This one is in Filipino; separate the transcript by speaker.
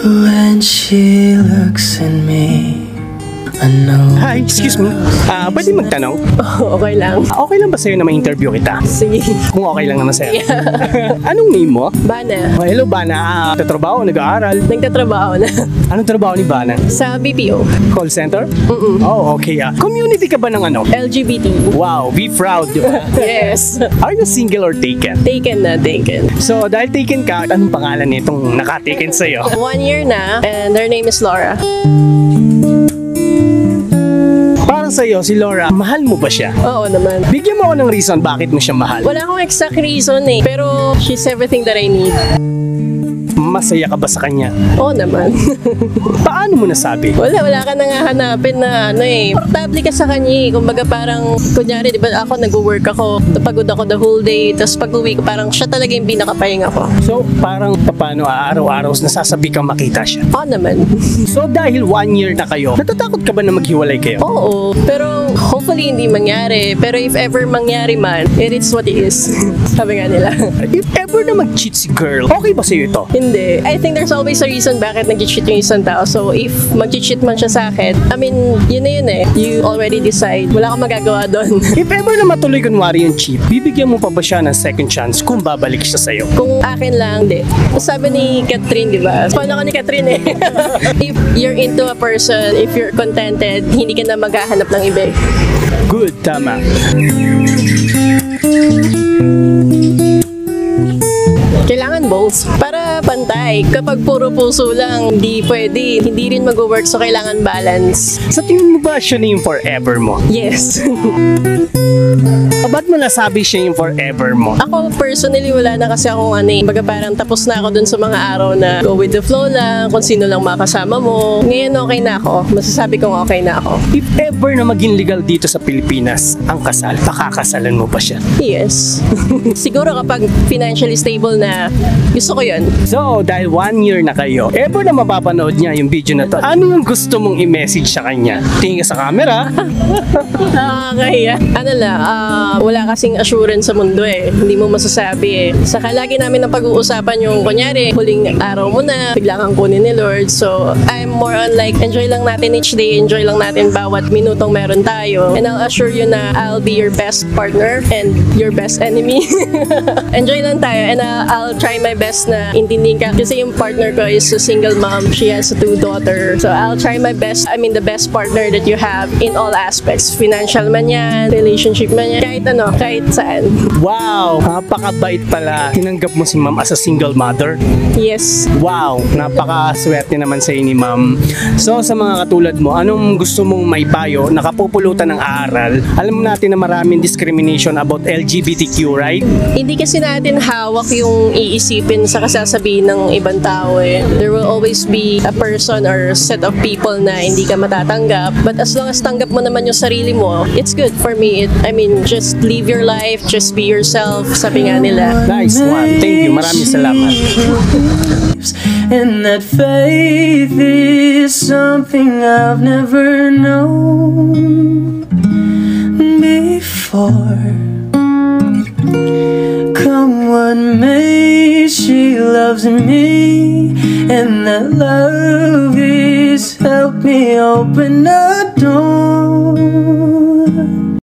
Speaker 1: When she looks at me, I know.
Speaker 2: Hi, excuse me. Pwede magtanong?
Speaker 3: Okay lang.
Speaker 2: Okay lang ba sa'yo na ma-interview kita?
Speaker 3: Sige.
Speaker 2: Kung okay lang naman sa'yo.
Speaker 3: Yeah.
Speaker 2: Anong name mo?
Speaker 3: Bana.
Speaker 2: Oh, hello, Bana. Tatrabaho, nag-aaral.
Speaker 3: Nagtatrabaho na.
Speaker 2: Anong trabaho ni Bana?
Speaker 3: Sa BPO.
Speaker 2: Call center?
Speaker 3: Mm-mm.
Speaker 2: Oh, okay. Community ka ba ng ano?
Speaker 3: LGBT.
Speaker 2: Wow, be proud, di ba?
Speaker 3: Yes.
Speaker 2: Are you single or taken?
Speaker 3: Taken na, taken.
Speaker 2: So, dahil taken ka, anong pangalan nitong nakataken sa'yo?
Speaker 3: 1 year na, and her name is Laura.
Speaker 2: Parang sa'yo, si Laura, mahal mo ba siya?
Speaker 3: Oo naman.
Speaker 2: Bigyan mo ako ng reason bakit mo siya mahal.
Speaker 3: Wala akong exact reason eh, pero she's everything that I need.
Speaker 2: Masaya ka ba sa kanya?
Speaker 3: Oo naman.
Speaker 2: Paano mo nasabi?
Speaker 3: Wala ka nang hahanapin na ano eh. Public ka sa kanya eh. Kumbaga parang, kunyari, di ba ako nag-work ako, napagod ako the whole day, tapos pag-uwi ko, parang siya talaga yung pinakapahinga ko.
Speaker 2: So, parang paano araw-araw nasasabi kang makita siya?
Speaker 3: Oo naman.
Speaker 2: So, dahil 1 year na kayo, natatakot ka ba na maghiwalay kayo?
Speaker 3: Oo, pero hopefully hindi mangyari. Pero if ever mangyari man, it is what it is. Sabi nga nila.
Speaker 2: If ever na mag-cheat si girl, okay ba sa'yo ito?
Speaker 3: Hindi. I think there's always a reason bakit nag-cheat yung isang tao. So, if mag-cheat man siya sa akin, I mean, yun na yun eh. You already decide. Wala kang magagawa doon.
Speaker 2: If ever na matuloy kunwari yung cheat, bibigyan mo pa ba siya ng second chance kung babalik siya sa'yo?
Speaker 3: Kung akin lang, di. Sabi ni Catherine, di ba? Paano ka ni Catherine eh? If you're into a person, if you're contented, hindi ka na maghahanap ng iba.
Speaker 2: Good, tama.
Speaker 3: Kailangan both para pantay. Kapag puro puso lang, hindi pwede. Hindi rin mag-work, so kailangan balance.
Speaker 2: Sa tingin mo ba siya na yung forever mo?
Speaker 3: Yes.
Speaker 2: Ba't mo nasabi siya yung forever mo?
Speaker 3: Ako personally, wala na kasi akong ano eh. Baga parang tapos na ako dun sa mga araw na go with the flow lang, kung sino lang makasama mo. Ngayon okay na ako. Masasabi kong okay na ako.
Speaker 2: If ever na maging legal dito sa Pilipinas ang kasal, pakakasalan mo pa siya?
Speaker 3: Yes. Siguro kapag financially stable na, gusto ko yun.
Speaker 2: So, dahil 1 year na kayo, ever na mapapanood niya yung video na to, ano yung gusto mong i-message sa kanya? Tingin ka sa camera?
Speaker 3: Nakakahiya. Ano lang, wala kasing assurance sa mundo eh. Hindi mo masasabi eh. Saka lagi namin ang pag-uusapan yung, kunyari, huling araw mo na, bigla kang kunin ni Lord. So, I'm more on like, enjoy lang natin each day, enjoy lang natin bawat minutong meron tayo. And I'll assure you na I'll be your best partner and your best enemy. Enjoy lang tayo and I'll try my best na intindihin ka. Kasi yung partner ko is a single mom. She has 2 daughters. So, I'll try my best. I mean, the best partner that you have in all aspects. Financial man yan, relationship man yan, kahit ano, kahit saan.
Speaker 2: Wow! Napakabait pala. Tinanggap mo si ma'am as a single mother?
Speaker 3: Yes.
Speaker 2: Wow! Napakaswerte naman sa ni ma'am. So, sa mga katulad mo, anong gusto mong maipayo? Nakapupulutan ng aaral. Alam natin na maraming discrimination about LGBTQ, right?
Speaker 3: Hindi kasi natin hawak yung iisipin sa kasasabihin ng ibang tao eh. There will always be a person or set of people na hindi ka matatanggap. But as long as tanggap mo naman yung sarili mo, it's good for me. I mean, just live your life, just be yourself. Sabi nga nila.
Speaker 2: Nice one. Thank you. Maraming salamat.
Speaker 1: And that faith is something I've never known before. Come what may, she loves me, and that love is help me open a door.